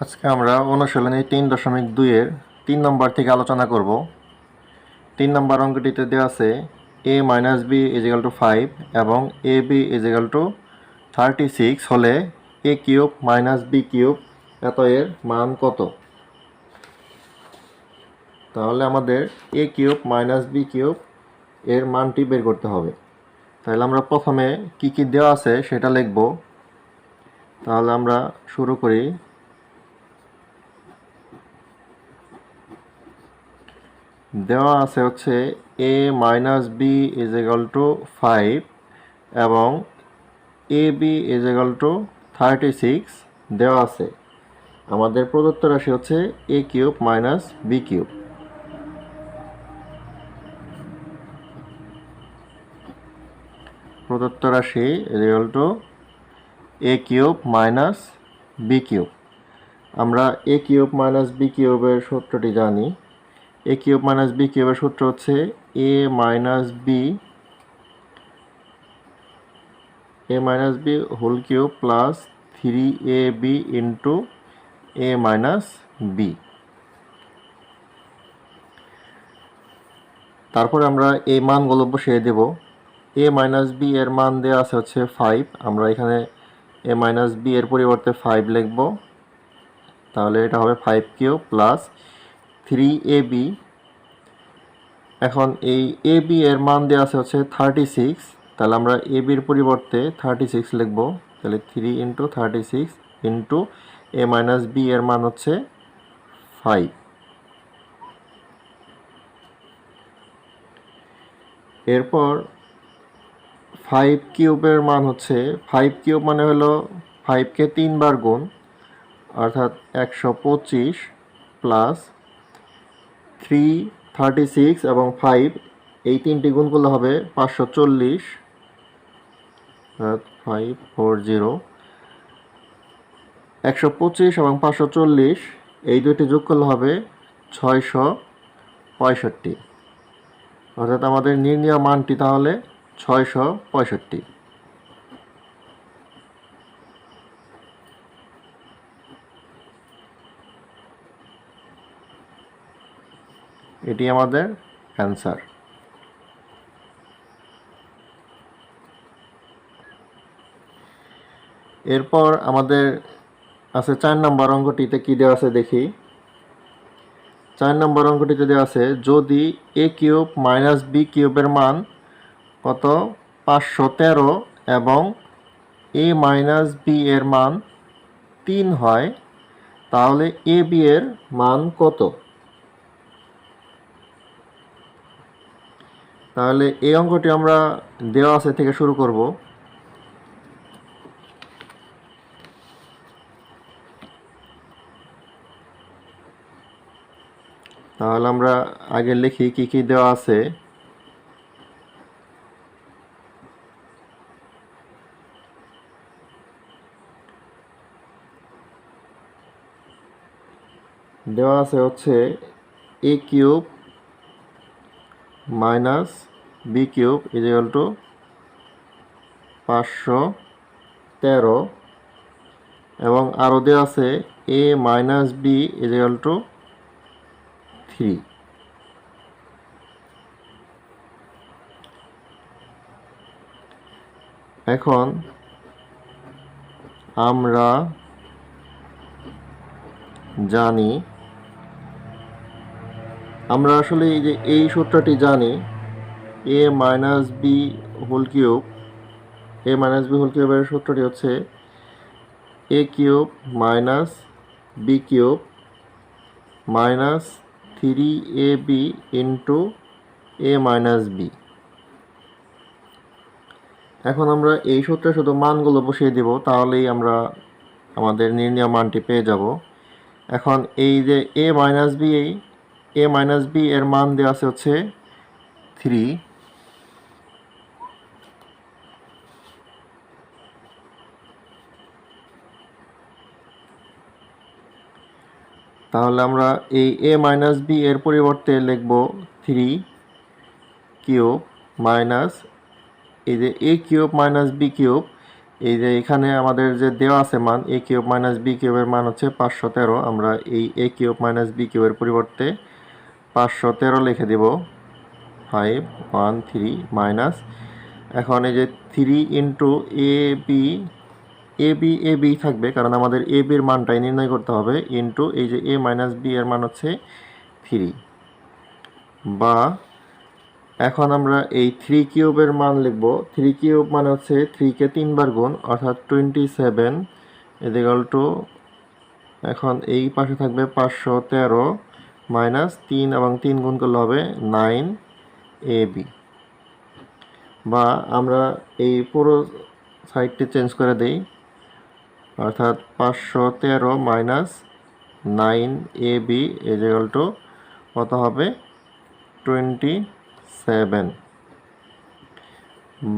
আজকে আমরা অনুশীলনী ৩.২ এর ৩ নম্বর থেকে আলোচনা করব। ৩ নম্বর অঙ্কটিতে দেওয়া আছে a - b = 5 এবং ab = 36 হলে a³ - b³ এত এর মান কত? তাহলে আমাদের a³ - b³ এর মানটি বের করতে হবে। তাহলে আমরা প্রথমে কি কি দেওয়া আছে সেটা লিখব। তাহলে আমরা শুরু করি। দেওয়া আছে হচ্ছে a - b = 5 এবং ab = 36 দেওয়া আছে। আমাদের প্রদত্ত রাশি হচ্ছে a³ - b³। প্রদত্ত রাশি a³ - b³। আমরা a³ - b³ এর সূত্রটি জানি। a³ - b³ এর সূত্র হচ্ছে a - b whole cube plus 3ab into a - b। তারপরে আমরা এই মানগুলো বসিয়ে দেব। a - b এর মান দেওয়া আছে হচ্ছে 5। আমরা এখানে a - b এর পরিবর্তে 5 লিখব। তাহলে এটা হবে 5³ প্লাস 3ab। এখন এই ab এর মান দেওয়া আছে হচ্ছে 36। তাহলে আমরা ab এর পরিবর্তে 36 লিখব। তাহলে 3 × 36 ইন্টু a - b এর মান হচ্ছে 5। এরপর 5³ এর মান হচ্ছে 5³ মানে হলো 5কে 3 বার গুণ, অর্থাৎ 125 প্লাস 3, 36 এবং 5 এই তিনটি গুণ করলে হবে 540, 540। 125 এবং 540 এই দুইটি যোগ করলে হবে 665। অর্থাৎ আমাদের নির্ণীয় মানটি তাহলে 665। এটি আমাদের অ্যান্সার। এরপর আমাদের আছে 4 নম্বর অঙ্কটিতে কি দেওয়া আছে দেখি। 4 নম্বর অঙ্কটিতে দেওয়া আছে যদি a³ - b³ এর মান কত 513 এবং a - b এর মান 3 হয়, তাহলে ab এর মান কত? তাহলে এই অঙ্কটি আমরা দেওয়া আছে থেকে শুরু করব। তাহলে আমরা আগে লিখি কি কি দেওয়া আছে। দেওয়া আছে হচ্ছে a³ - b³ = 513 এবং আরও দেওয়া আছে a - b = 3। এখন আমরা জানি, আমরা আসলে এই সূত্রটি জানি a - b whole cube. a - b whole কিউবের সূত্রটি হচ্ছে a³ - b³ minus 3ab into a - b। এখন আমরা এই সূত্রে শুধু মানগুলো বসিয়ে দিব, তাহলেই আমরা আমাদের নির্ণীয় মানটি পেয়ে যাব। এখন এই যে a - b এর মান দেওয়া আছে হচ্ছে 3। তাহলে আমরা এই a - b এর পরিবর্তে লিখব 3³ মাইনাস এই যে a³ - b³ এই যে এখানে আমাদের যে দেওয়া আছে মান a কিউব মাইনাস b কিউবের মান হচ্ছে 513, আমরা এই a কিউব মাইনাস b কিউবের পরিবর্তে 513 লিখে দেব। 5 1 3 মাইনাস, এখন এই যে 3 ইন্টু এ বি থাকবে, কারণ আমাদের এ বির মানটাই নির্ণয় করতে হবে, ইন্টু এই যে a মাইনাস b এর মান হচ্ছে 3, বা এখন আমরা এই 3 কিউবের মান লিখব। 3 কিউব মানে হচ্ছে 3 কে 3 বার গুণ, অর্থাৎ 27 ইকুয়াল টু, এখন এই পাশে থাকবে 513 মাইনাস 3 এবং 3 গুণ করলে হবে 9ab, বা আমরা এই পুরো সাইডটি চেঞ্জ করে দেই, অর্থাৎ 513 মাইনাস 9ab ইকুয়াল টু কত হবে 27,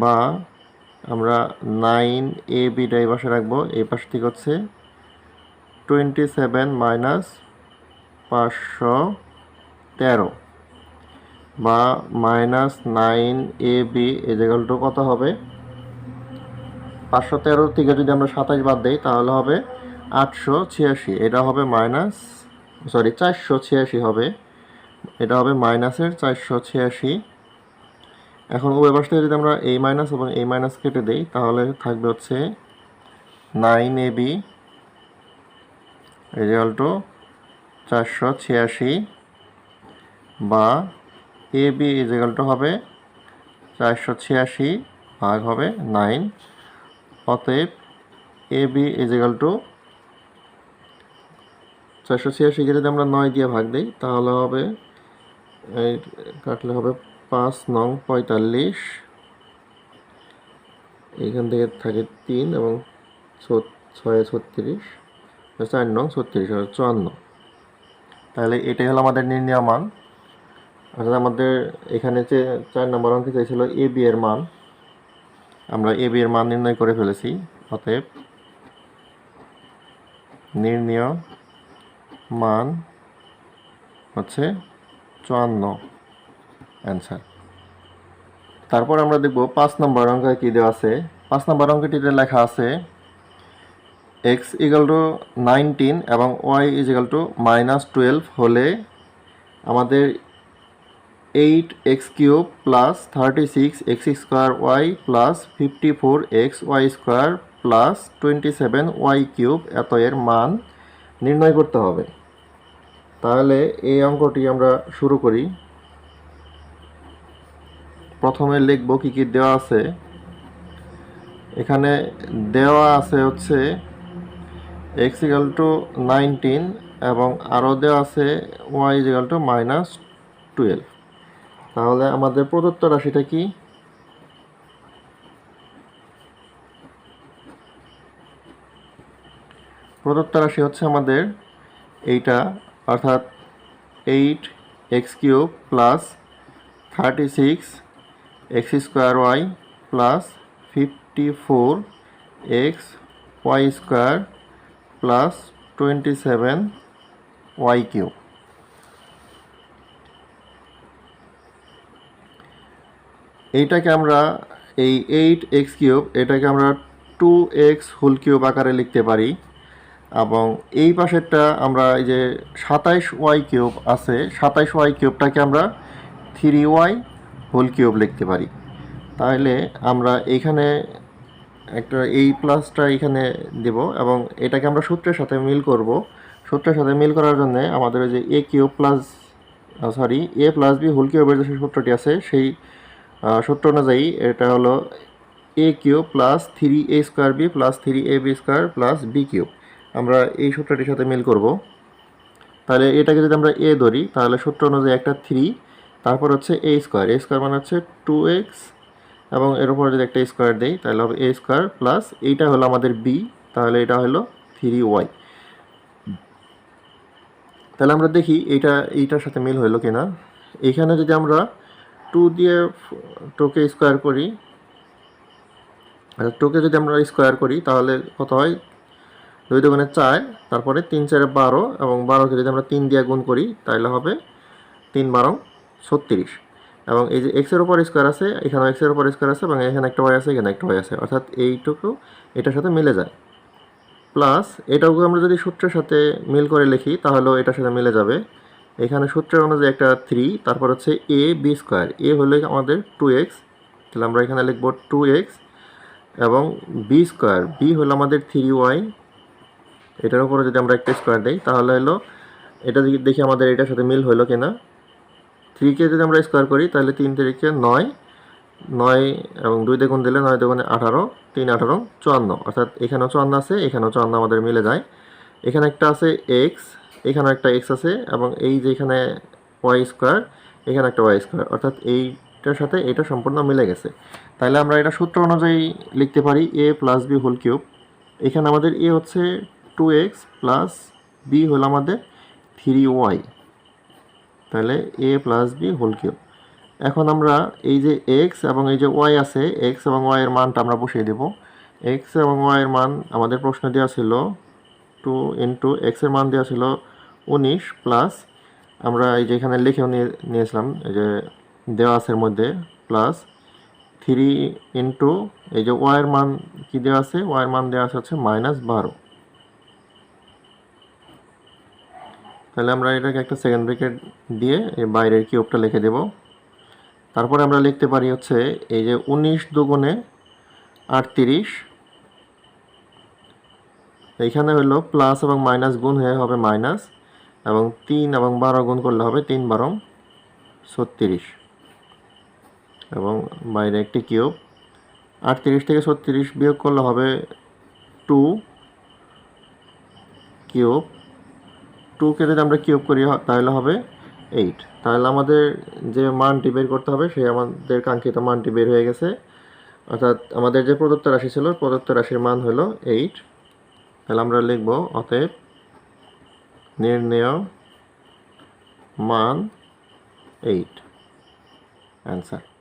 বা আমরা 9ab এই পাশে রাখবো, এই পাশ থেকে হচ্ছে 27 মাইনাস 513, বা মাইনাস 9ab ইকুয়াল টু কত হবে, 513 থেকে যদি আমরা 27 বাদ দিই তাহলে হবে 886, এটা হবে মাইনাস 486 হবে, এটা হবে মাইনাসের 486। এখন উভয় পাশ থেকে যদি আমরা এই মাইনাস এবং এই মাইনাস কেটে দিই তাহলে থাকবে হচ্ছে 9ab ইকুয়াল টু 486, বা ab ইকুয়াল টু হবে 486 ভাগ হবে 9, অতএব ab ইকুয়াল টু 486কে যদি আমরা 9 দিয়ে ভাগ দিই তাহলে হবে, কাটলে হবে 5 নং 45, এইখান থেকে থাকে 3 এবং 6 36, 4 নং 36 54। তাহলে এটাই হলো আমাদের নির্ণয় মান, অর্থাৎ আমাদের এখানে যে 4 নম্বর অঙ্কে চাইছিল এ বি এর মান, আমরা এ বি এর মান নির্ণয় করে ফেলেছি, অতএব নির্ণয় মান হচ্ছে 54 অ্যান্সার। তারপর আমরা দেখব 5 নম্বর অঙ্কে কী দেওয়া আছে। 5 নম্বর অঙ্কটিতে লেখা আছে x ইকুয়াল টু 19 এবং y ইকুয়াল টু -12 হলে আমাদের 8x cube plus 36x square y plus 54x y square plus 27y cube এত এর মান নির্ণয় করতে হবে। তাহলে এই অঙ্কটি আমরা শুরু করি। প্রথমে লিখব কি কি দেওয়া আছে। এখানে দেওয়া আছে হচ্ছে x ইকুয়াল টু 19 এবং আরও দেওয়া আছে y ইকুয়াল টু -12। তাহলে আমাদের প্রদত্ত রাশিটা কি? প্রদত্ত রাশি হচ্ছে আমাদের এইটা, অর্থাৎ 8x cube plus 36x square y plus 54x y square plus 27y cube. এইটাকে আমরা এই 8x কিউব এটাকে আমরা 2x হোল কিউব আকারে লিখতে পারি, এবং এই পাশেরটা আমরা এই যে 27y কিউব আছে, 27y কিউবটাকে আমরা 3y হোল কিউব লিখতে পারি। তাহলে আমরা এইখানে একটা এই প্লাসটা এখানে দেব এবং এটাকে আমরা সূত্রের সাথে মিল করব। সূত্রের সাথে মিল করার জন্য আমাদের যে a cube plus a plus b whole কিউবের যে সূত্রটি আছে সেই সূত্র অনুযায়ী এটা হলো a cube plus 3a square b plus 3ab square plus b cube. আমরা এই সূত্রটির সাথে মিল করব। তাহলে এটাকে যদি আমরা এ ধরি তাহলে সূত্র অনুযায়ী একটা 3, তারপর হচ্ছে এ স্কোয়ার মানে হচ্ছে 2x, এবং এর উপরে যদি একটা স্কোয়ার দেই তাহলে হবে এ স্কোয়ার প্লাস এইটা হলো আমাদের বি, তাহলে এটা হলো 3y। তাহলে আমরা দেখি এইটার সাথে মিল হলো কিনা। এইখানে যদি আমরা 2 দিয়ে 2কে স্কোয়ার করি, 2কে যদি আমরা স্কোয়ার করি তাহলে কত হয়, 2 দুগুণে 4, তারপরে 3 4 12, এবং 12কে যদি আমরা 3 দিয়ে গুণ করি তাহলে হবে 3 12 36। এবং এই যে এক্সের উপর স্কোয়ার আছে, এখানেও এক্সের উপর স্কোয়ার আছে, এবং এখানে একটা ওয়াই আছে, এখানে একটা ওয়াই আছে, অর্থাৎ এইটুকু এটার সাথে মিলে যায়। প্লাস এটাও আমরা যদি সূত্রের সাথে মিল করে লিখি তাহলেও এটার সাথে মিলে যাবে। এখানে সূত্রের অনুযায়ী একটা 3, তারপর হচ্ছে এ বি স্কোয়ার, এ হলে আমাদের 2x, তাহলে আমরা এখানে লিখব 2x, এবং বি স্কোয়ার, বি হলো আমাদের 3y, এটার উপরে যদি আমরা একটা স্কোয়ার দিই তাহলে হলো এটা দেখি আমাদের এটার সাথে মিল হলো কিনা। 3কে যদি আমরা স্কোয়ার করি তাহলে 3 3কে 9, 9 এবং 2 দিয়ে গুণ দিলে 9 2 18, 3 18 54, অর্থাৎ এখানেও 54 আছে, এখানেও 54 আমাদের মিলে যায়। এখানে একটা আছে এক্স, এখানে একটা এক্স আছে, এবং এই যে এখানে ওয়াই স্কোয়ার, এখানে একটা ওয়াই স্কোয়ার, অর্থাৎ এইটার সাথে এটা সম্পূর্ণ মিলে গেছে। তাহলে আমরা এটা সূত্র অনুযায়ী লিখতে পারি এ প্লাস বি হোল কিউব। এখানে আমাদের এ হচ্ছে 2x প্লাস বি হলো আমাদের 3y, তাহলে এ প্লাস বি হোল কিউব। এখন আমরা এই যে এক্স এবং এই যে ওয়াই আছে, এক্স এবং ওয়াই এর মানটা আমরা বসিয়ে দেব। এক্স এবং ওয়াই এর মান আমাদের প্রশ্ন দেওয়া ছিল 2 ইন্টু এক্সের মান দেওয়া ছিল 19, প্লাস আমরা এই যে এখানে লিখেও নিয়েছিলাম, এই যে দেওয়া আছে এর মধ্যে, প্লাস 3 ইন্টু এই যে ওয়াই এর মান কি দেওয়া আছে, ওয়াই এর মান দেওয়া আছে হচ্ছে -12। তাহলে আমরা এটাকে একটা সেকেন্ড ব্র্যাকেট দিয়ে এই বাইরের কিউবটা লিখে দেব। তারপরে আমরা লিখতে পারি হচ্ছে এই যে 19 দুগুণে 38, এইখানে হলো প্লাস এবং মাইনাস গুণ হয়ে হবে মাইনাস, এবং 3 এবং 12 গুণ করলে হবে 3 12 36, এবং বাইরে একটি কিউব। 38 থেকে 36 বিয়োগ করলে হবে 2 কিউব, 2কে যদি আমরা কিউব করি তাহলে হবে 8। তাহলে আমাদের যে মানটি বের করতে হবে সেই আমাদের কাঙ্ক্ষিত মানটি বের হয়ে গেছে, অর্থাৎ আমাদের যে প্রদত্ত রাশি ছিল প্রদত্ত রাশির মান হলো 8। তাহলে আমরা লিখব অতএব নির্ণেয় মান 8, অ্যান্সার।